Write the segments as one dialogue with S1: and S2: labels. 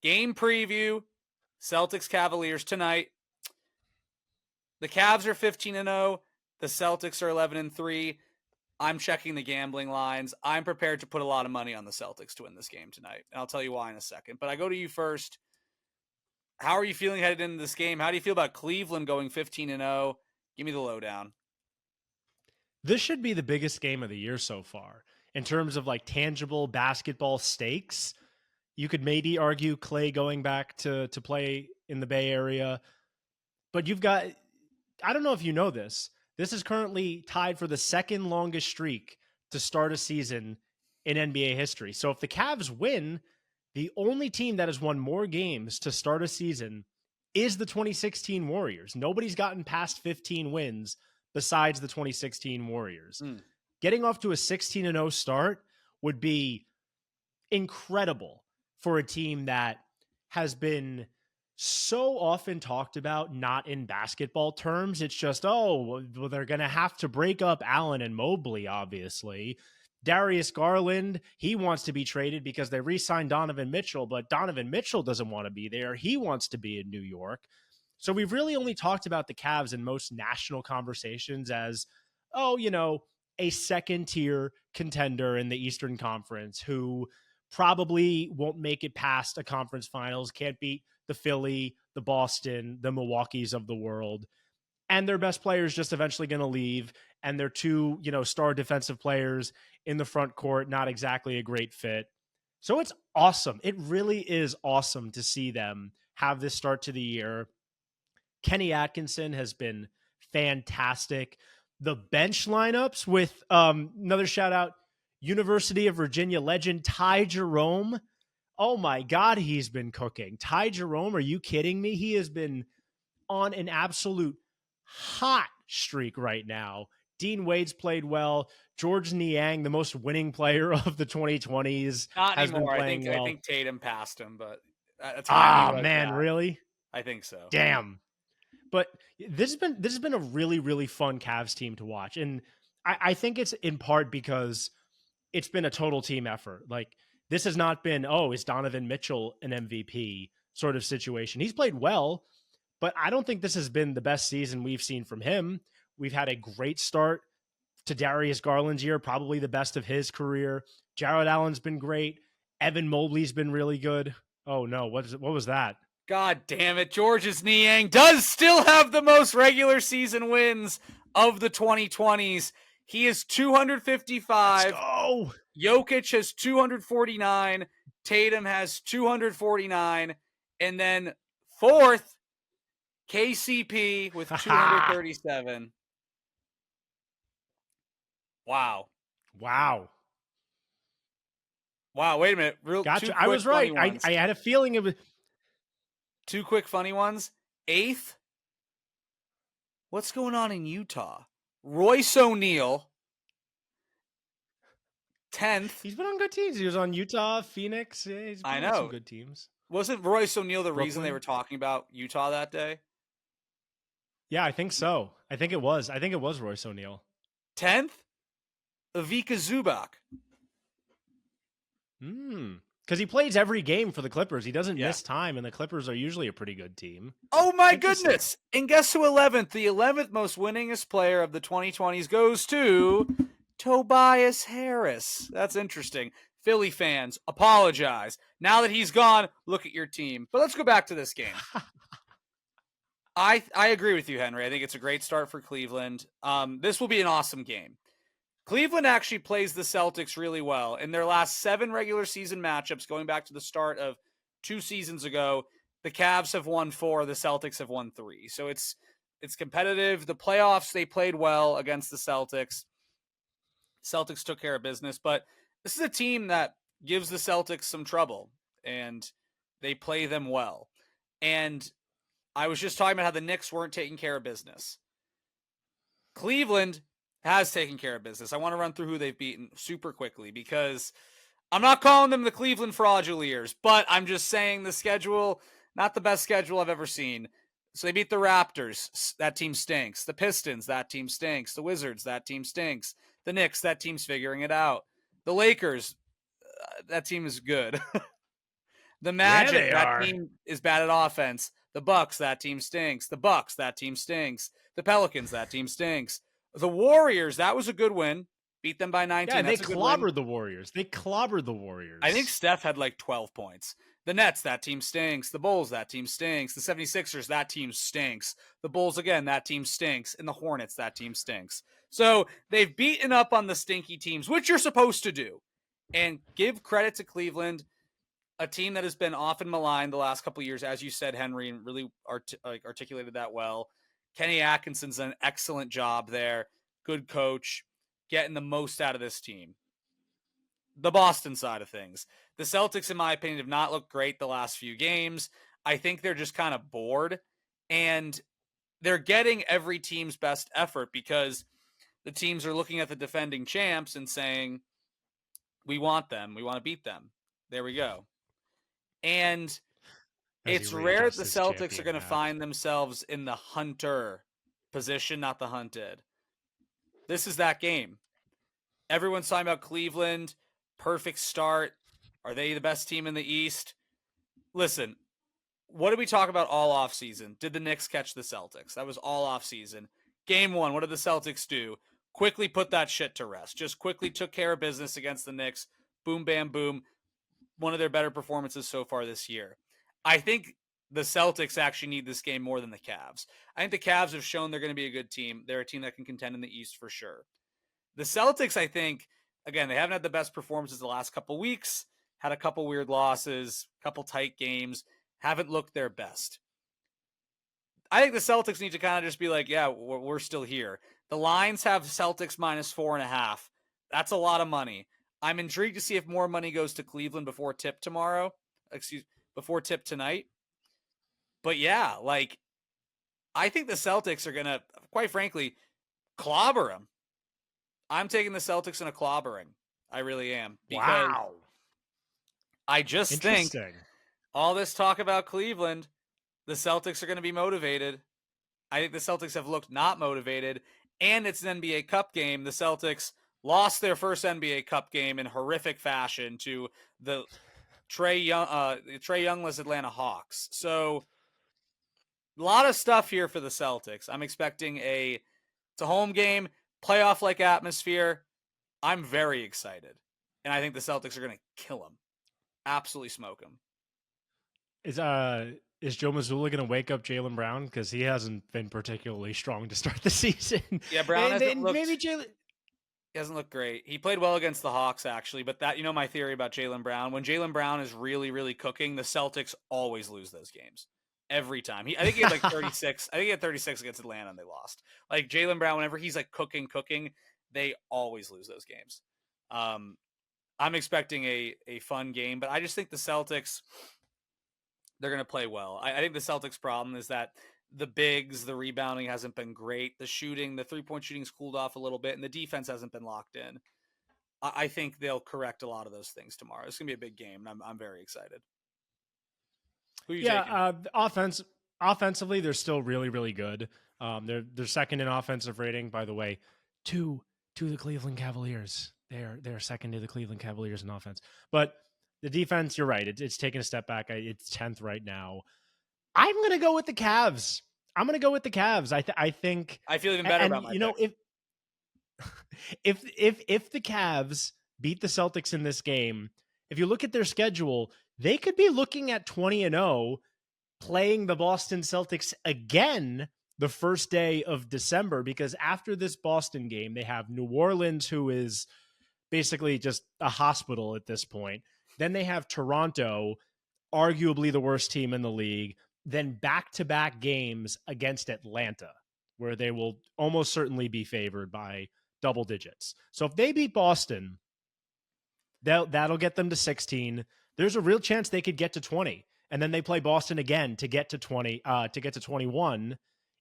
S1: Game preview, Celtics Cavaliers tonight. The Cavs are 15-0. The Celtics are 11-3. I'm checking the gambling lines. I'm prepared to put a lot of money on the Celtics to win this game tonight. And I'll tell you why in a second. But I go to you first. How are you feeling headed into this game? How do you feel about Cleveland going 15-0? Give me the lowdown.
S2: This should be the biggest game of the year so far in terms of like tangible basketball stakes. You could maybe argue Clay going back to play in the Bay Area, but you've got, I don't know if you know this. This is currently tied for the second longest streak to start a season in NBA history. So if the Cavs win, the only team that has won more games to start a season is the 2016 Warriors. Nobody's gotten past 15 wins besides the 2016 Warriors. Getting off to a 16-0 start would be incredible for a team that has been so often talked about, not in basketball terms. It's just, oh, well, they're going to have to break up Allen and Mobley, obviously. Darius Garland, he wants to be traded because they re-signed Donovan Mitchell, but Donovan Mitchell doesn't want to be there. He wants to be in New York. So we've really only talked about the Cavs in most national conversations as, oh, you know, a second-tier contender in the Eastern Conference who probably won't make it past a conference finals, can't beat the Philly, the Boston, the Milwaukees of the world. And their best players just eventually going to leave. And their two, you know, star defensive players in the front court, not exactly a great fit. So it's awesome. It really is awesome to see them have this start to the year. Kenny Atkinson has been fantastic. The bench lineups with another shout out, University of Virginia legend Ty Jerome. Oh my God, he's been cooking. Ty Jerome, are you kidding me? He has been on an absolute hot streak right now. Dean Wade's played well. George Niang, the most winning player of the 2020s,
S1: Not
S2: has
S1: anymore.
S2: been playing well.
S1: I think Tatum passed him, but that's
S2: man, really?
S1: I think so.
S2: Damn. But this has been a really, really fun Cavs team to watch. And I think it's in part because it's been a total team effort. Like, this has not been, oh, is Donovan Mitchell an MVP sort of situation. He's played well, but I don't think this has been the best season we've seen from him. We've had a great start to Darius Garland's year, probably the best of his career. Jared Allen's been great. Evan Mobley's been really good. Oh no, what was that?
S1: God damn it. Georges Niang does still have the most regular season wins of the 2020s. He is 255.
S2: Let's go.
S1: Jokic has 249. Tatum has 249. And then fourth, KCP with 237. Wow. Wait a minute.
S2: Gotcha. I was right. I had a feeling it was.
S1: Two quick funny ones. Eighth. What's going on in Utah? Royce O'Neal. 10th.
S2: He's been on good teams. He was on Utah, Phoenix. Yeah, he's been on some good teams.
S1: Wasn't Royce O'Neal the reason they were talking about Utah that day?
S2: Yeah, I think so. I think it was Royce O'Neal.
S1: 10th? Ivica Zubac.
S2: Because he plays every game for the Clippers. He doesn't miss time, and the Clippers are usually a pretty good team.
S1: Oh, my goodness. And guess who 11th? The 11th most winningest player of the 2020s goes to Tobias Harris. That's interesting. Philly fans, apologize. Now that he's gone, look at your team. But let's go back to this game. I agree with you, Henry. I think it's a great start for Cleveland. This will be an awesome game. Cleveland actually plays the Celtics really well. In their last 7 regular season matchups, going back to the start of 2 seasons ago, the Cavs have won 4, the Celtics have won 3. So it's competitive. The playoffs, they played well against the Celtics. Celtics took care of business, but this is a team that gives the Celtics some trouble, and they play them well. And I was just talking about how the Knicks weren't taking care of business. Cleveland has taken care of business. I want to run through who they've beaten super quickly because I'm not calling them the Cleveland Fraudulars, but I'm just saying the schedule, not the best schedule I've ever seen. So they beat the Raptors. That team stinks. The Pistons, that team stinks. The Wizards, that team stinks. The Knicks, that team's figuring it out. The Lakers, that team is good. The
S2: Yeah,
S1: Magic,
S2: they
S1: that
S2: are.
S1: team is bad at offense. The Bucks, that team stinks. The Bucks, that team stinks. The Pelicans, that team stinks. The Warriors, that was a good win. Beat them by
S2: Yeah,
S1: 19.
S2: and they
S1: That's a good win.
S2: clobbered the Warriors. They clobbered the
S1: I think
S2: Warriors.
S1: Steph had like 12 points. The Nets, that team stinks. The Bulls, that team stinks. The 76ers, that team stinks. The Bulls, again, that team stinks. And the Hornets, that team stinks. So they've beaten up on the stinky teams, which you're supposed to do. And give credit to Cleveland, a team that has been often maligned the last couple of years, as you said, Henry, and really articulated that well. Kenny Atkinson's done an excellent job there. Good coach, getting the most out of this team. The Boston side of things. The Celtics, in my opinion, have not looked great the last few games. I think they're just kind of bored, and they're getting every team's best effort because the teams are looking at the defending champs and saying, we want them. We want to beat them. There we go. And
S2: As he
S1: it's rare that
S2: readjusts
S1: the
S2: his
S1: Celtics are
S2: champion
S1: going to
S2: hat.
S1: find themselves in the hunter position, not the hunted. This is that game. Everyone's talking about Cleveland. Perfect start. Are they the best team in the East? Listen, what did we talk about all offseason? Did the Knicks catch the Celtics? That was all offseason. Game one, what did the Celtics do? Quickly put that shit to rest. Just quickly took care of business against the Knicks. Boom, bam, boom. One of their better performances so far this year. I think the Celtics actually need this game more than the Cavs. I think the Cavs have shown they're going to be a good team. They're a team that can contend in the East for sure. The Celtics, I think, again, they haven't had the best performances the last couple weeks, had a couple weird losses, couple tight games, haven't looked their best. I think the Celtics need to kind of just be like, yeah, we're still here. The lines have Celtics -4.5. That's a lot of money. I'm intrigued to see if more money goes to Cleveland before tip tomorrow. Before tip tonight. But yeah, like, I think the Celtics are going to, quite frankly, clobber them. I'm taking the Celtics in a clobbering. I really am. Because
S2: Wow.
S1: I just think
S2: Interesting.
S1: all this talk about Cleveland, the Celtics are going to be motivated. I think the Celtics have looked not motivated, and it's an NBA Cup game. The Celtics lost their first NBA Cup game in horrific fashion to the Trae Youngless Atlanta Hawks. So a lot of stuff here for the Celtics. I'm expecting it's a home game, playoff-like atmosphere. I'm very excited, and I think the Celtics are going to kill them, absolutely smoke them.
S2: Is Joe Mazzulla going to wake up Jaylen Brown, because he hasn't been particularly strong to start the season?
S1: Yeah, Brown hasn't looked.
S2: Maybe Jaylen.
S1: He hasn't looked great. He played well against the Hawks, actually, but that, my theory about Jaylen Brown, when Jaylen Brown is really, really cooking, the Celtics always lose those games. Every time. I think he had like 36. I think he had 36 against Atlanta and they lost. Like Jaylen Brown, whenever he's like cooking, they always lose those games. I'm expecting a fun game, but I just think the Celtics, they're going to play well. I think the Celtics' problem is that the bigs, the rebounding hasn't been great. The shooting, the three-point shooting's cooled off a little bit, and the defense hasn't been locked in. I think they'll correct a lot of those things tomorrow. It's going to be a big game, and I'm very excited. Who are you taking?
S2: Offensively, they're still really, really good. They're second in offensive rating, by the way, to the Cleveland Cavaliers. They're second to the Cleveland Cavaliers in offense. But the defense, you're right. It's taken a step back. It's 10th right now. I'm going to go with the Cavs. I think
S1: I feel even better about my pick.
S2: if the Cavs beat the Celtics in this game, if you look at their schedule, they could be looking at 20-0, playing the Boston Celtics again the first day of December, because after this Boston game, they have New Orleans, who is basically just a hospital at this point. Then they have Toronto, arguably the worst team in the league. Then back-to-back games against Atlanta, where they will almost certainly be favored by double digits. So if they beat Boston, that'll get them to 16. There's a real chance they could get to 20, and then they play Boston again to get to 20, to get to 21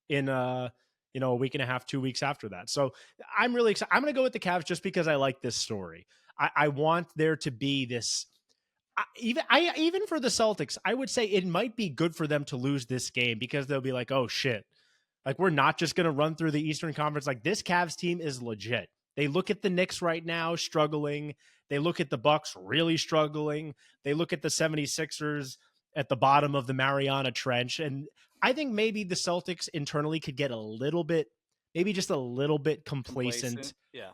S2: in a week and a half, 2 weeks after that. So I'm really excited. I'm going to go with the Cavs just because I like this story. I want there to be this. Even for the Celtics, I would say it might be good for them to lose this game, because they'll be like, oh shit, like we're not just going to run through the Eastern Conference. Like, this Cavs team is legit. They look at the Knicks right now struggling. They look at the Bucks really struggling. They look at the 76ers at the bottom of the Mariana Trench. And I think maybe the Celtics internally could get a little bit, maybe just a little bit complacent.
S1: Yeah.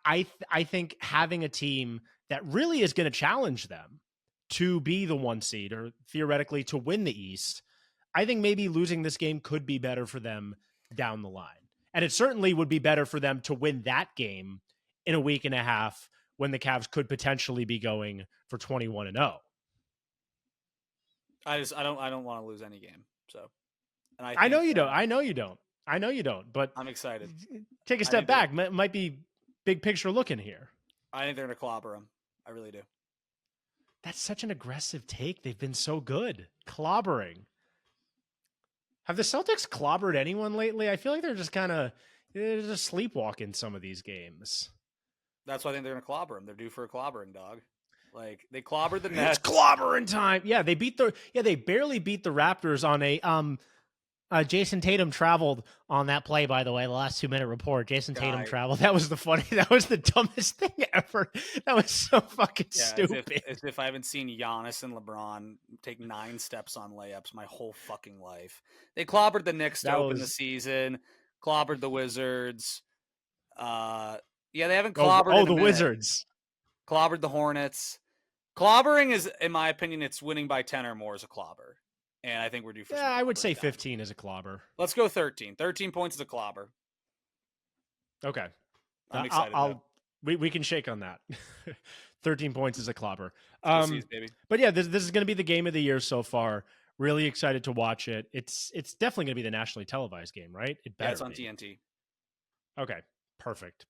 S2: I think having a team that really is going to challenge them to be the 1 seed or theoretically to win the East, I think maybe losing this game could be better for them down the line. And it certainly would be better for them to win that game in a week and a half when the Cavs could potentially be going for 21-0.
S1: I don't want to lose any game. So, and
S2: I know you don't. I know you don't. But
S1: I'm excited.
S2: Take a step back. Might be big picture looking here.
S1: I think they're going to clobber them. I really do.
S2: That's such an aggressive take. They've been so good. Clobbering. Have the Celtics clobbered anyone lately? I feel like they're just sleepwalking some of these games.
S1: That's why I think they're going to clobber them. They're due for a clobbering, dog. Like, they clobbered the Nets.
S2: It's clobbering time. Yeah, they barely beat the Raptors on a Jason Tatum traveled on that play, by the way, the last 2-minute report. Jason Tatum traveled. That was the dumbest thing ever. That was so fucking stupid.
S1: As if I haven't seen Giannis and LeBron take 9 steps on layups my whole fucking life. They clobbered the Knicks to open the season, clobbered the Wizards. They haven't clobbered
S2: the Wizards.
S1: Clobbered the Hornets. Clobbering is, in my opinion, it's winning by 10 or more is a clobber. And I think we're due for
S2: I would say 15 is a clobber.
S1: Let's go 13. 13 points is a clobber.
S2: Okay.
S1: I'm excited.
S2: We can shake on that. 13 points is a clobber.
S1: Baby.
S2: But yeah, this is going to be the game of the year so far. Really excited to watch it. It's definitely going to be the nationally televised game, right? It better
S1: it's on
S2: be.
S1: TNT.
S2: Okay. Perfect.